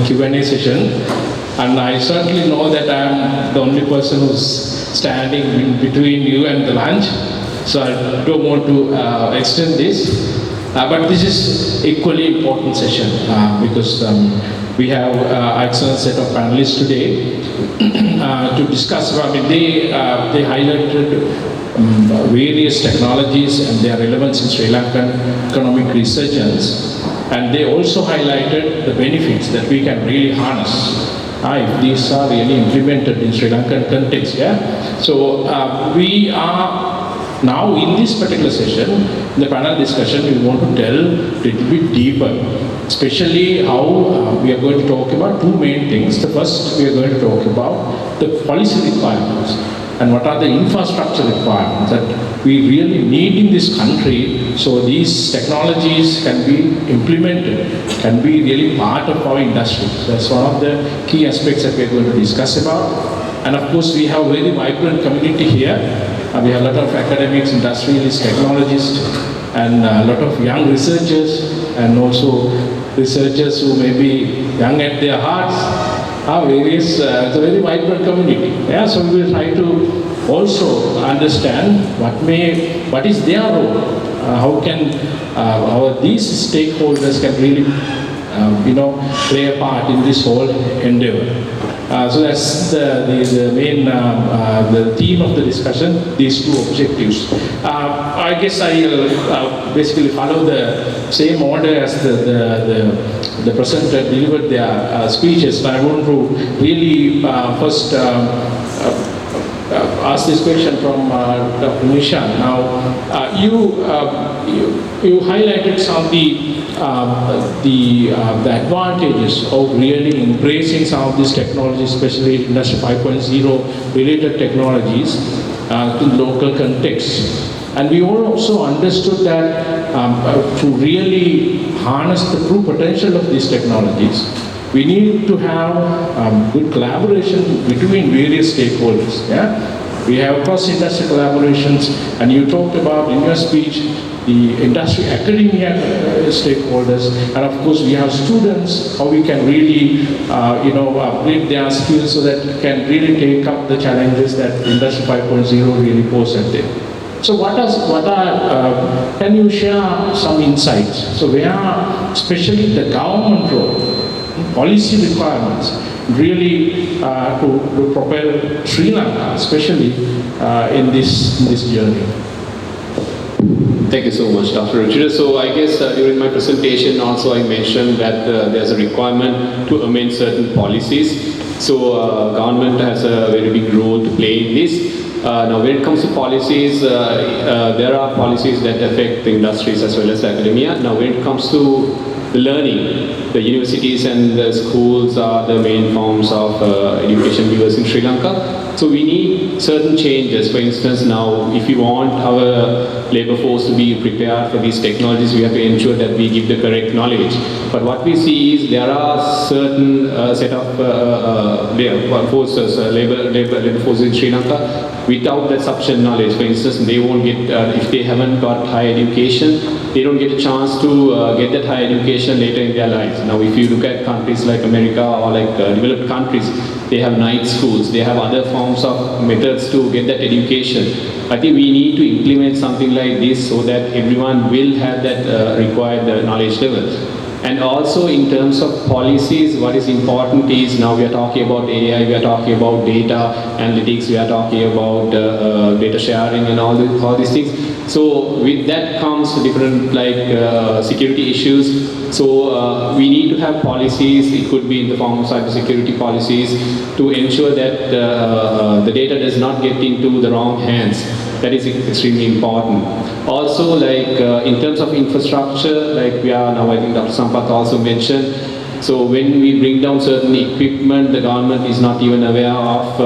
Q&A session, and I certainly know that I am the only person who's standing in between you and the lunch, so I don't want to extend this. But this is equally important session because we have an excellent set of panelists today to discuss. I mean, they highlighted various technologies and their relevance in Sri Lankan economic resurgence, and they also highlighted the benefits that we can really harness if these are really implemented in Sri Lankan context. Yeah. So we are now in this particular session, in the panel discussion, we want to delve a little bit deeper, especially how we are going to talk about two main things. The first, we are going to talk about the policy requirements and what are the infrastructure requirements that we really need in this country so these technologies can be implemented, can be really part of our industry. So that's one of the key aspects that we are going to discuss about. And of course, we have a very vibrant community here. We have a lot of academics, industrialists, technologists, and a lot of young researchers, and also researchers who may be young at their hearts. It's a very vibrant community. Yeah, so we will try to also understand what is their role. How can these stakeholders can really play a part in this whole endeavor. So that's the main the theme of the discussion, these two objectives. I guess I'll basically follow the same order as the presenter delivered their speeches. I want to really first ask this question from Dr. Nishan. Now, you highlighted some of the advantages of really embracing some of these technologies, especially Industry 5.0 related technologies to local context. And we all also understood that to really harness the true potential of these technologies, we need to have good collaboration between various stakeholders. Yeah? We have cross-industry collaborations, and you talked about in your speech the industry academia stakeholders, and of course we have students, how we can really upgrade their skills so that they can really take up the challenges that Industry 5.0 really poses at them. So can you share some insights? So where especially the government role, policy requirements, really to propel Sri Lanka, especially in this journey. Thank you so much, Dr. Ruchira. So I guess during my presentation also I mentioned that there's a requirement to amend certain policies. So government has a very big role to play in this. Now when it comes to policies, there are policies that affect the industries as well as academia. Now when it comes to the learning, the universities and the schools are the main forms of education viewers in Sri Lanka. So we need certain changes. For instance, now if we want our labor force to be prepared for these technologies, we have to ensure that we give the correct knowledge. But what we see is there are certain set of labor forces in Sri Lanka without that sufficient knowledge. For instance, they won't get, if they haven't got higher education, they don't get a chance to get that higher education later in their lives. Now if you look at countries like America or like developed countries, they have night schools, they have other forms of methods to get that education. I think we need to implement something like this so that everyone will have that required knowledge level. And also in terms of policies, what is important is now we are talking about AI, we are talking about data analytics, we are talking about data sharing and all these things. So with that comes different security issues. So we need to have policies, it could be in the form of cybersecurity policies, to ensure that the data does not get into the wrong hands. That is extremely important. Also, in terms of infrastructure, we are now, I think Dr. Sampath also mentioned, so when we bring down certain equipment, the government is not even aware of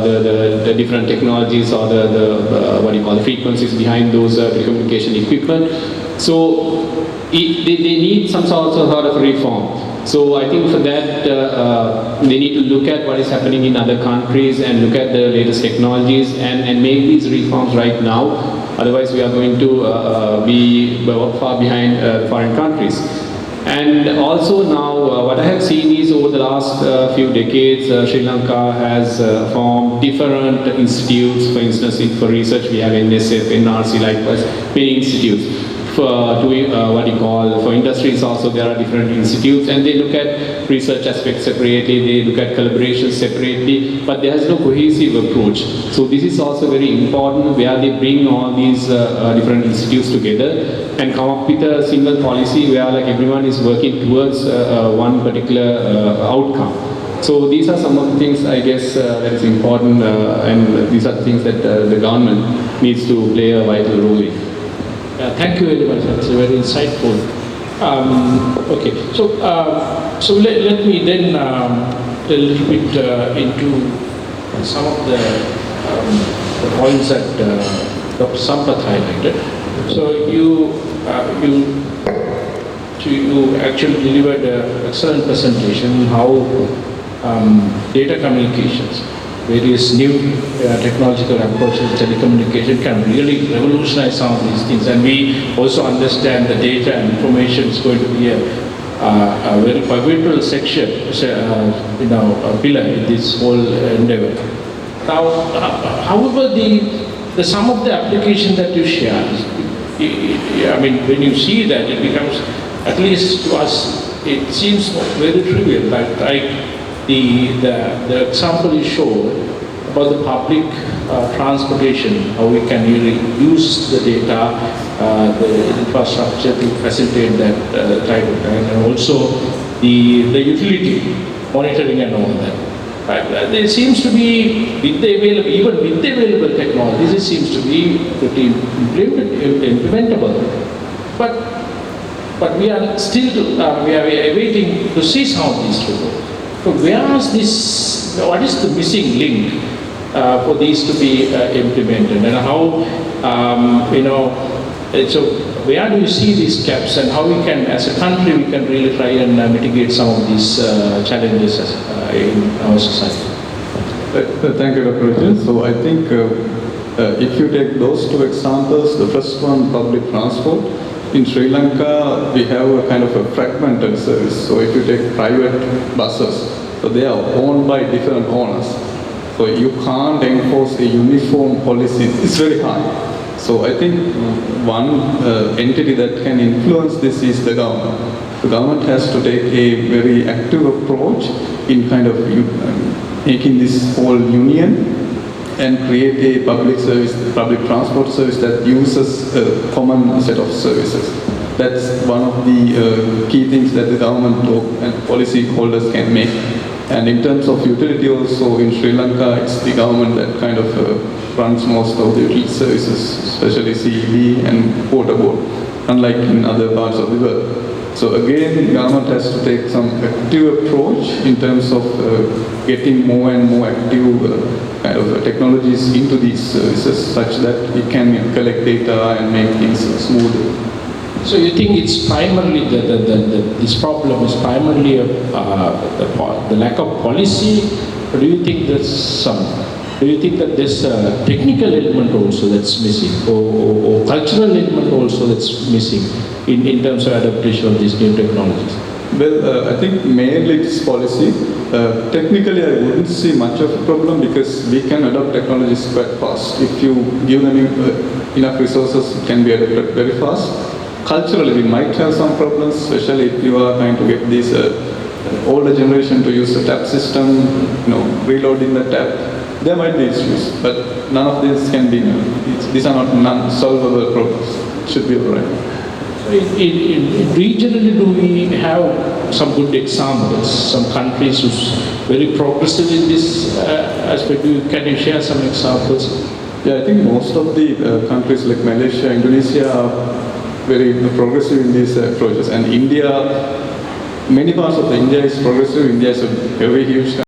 the different technologies or the frequencies behind those telecommunication equipment. So they need some sort of reform. So I think for that, they need to look at what is happening in other countries and look at the latest technologies and make these reforms right now. Otherwise, we are going to be far behind foreign countries. And also now, what I have seen is over the last few decades, Sri Lanka has formed different institutes. For instance, for research, we have NSF, NRC, likewise, many institutes. For industries also, there are different institutes, and they look at research aspects separately, they look at collaboration separately, but there is no cohesive approach. So this is also very important, where they bring all these different institutes together and come up with a single policy where like everyone is working towards one particular outcome. So these are some of the things I guess that is important, and these are things that the government needs to play a vital role in. Thank you very much. That's very insightful. Okay, so let me then a little bit into some of the points that Dr. Sampath highlighted. So you actually delivered an excellent presentation how data communications, various new technological approaches, telecommunication can really revolutionize some of these things. And we also understand the data and information is going to be a very pivotal section, a pillar in this whole endeavor. Now, however, the some of the application that you share, I mean, when you see that, it becomes, at least to us, it seems very trivial. Like the example you showed about the public transportation, how we can really use the data, the infrastructure to facilitate that type of thing, and also the utility monitoring and all that. Right? There seems to be, even with the available technologies, it seems to be pretty implementable. But we are still we are waiting to see some of these results. So where is this? What is the missing link for these to be implemented, and how So where do you see these gaps, and how we can, as a country, we can really try and mitigate some of these challenges in our society? Thank you, Dr. Ruchira. So I think if you take those two examples, the first one, public transport. In Sri Lanka, we have a kind of a fragmented service. So if you take private buses, so they are owned by different owners. So you can't enforce a uniform policy. It's very hard. So I think one entity that can influence this is the government. The government has to take a very active approach in kind of making this whole union and create a public service, public transport service that uses a common set of services. That's one of the key things that the government and policy holders can make. And in terms of utility also, in Sri Lanka, it's the government that kind of runs most of the utility services, especially CEB and water board, unlike in other parts of the world. So again, the government has to take some active approach in terms of getting more and more active kind of technologies into these services, such that it can collect data and make things smoother. So you think it's primarily this problem is primarily the lack of policy, or do you think there's a technical element also that's missing, or cultural element also that's missing in terms of adaptation of these new technologies? Well, I think mainly it's policy. Technically, I wouldn't see much of a problem because we can adopt technologies quite fast. If you give them enough resources, it can be adapted very fast. Culturally, we might have some problems, especially if you are trying to get this older generation to use the tap system, reloading the tap. There might be issues, but none of this can be, these are not non-solvable problems. It should be all right. Regionally, do we have some good examples? Some countries who's very progressive in this aspect. Can you share some examples? Yeah, I think most of the countries like Malaysia, Indonesia are very progressive in these approaches. And India, many parts of India is progressive. India is a very huge country.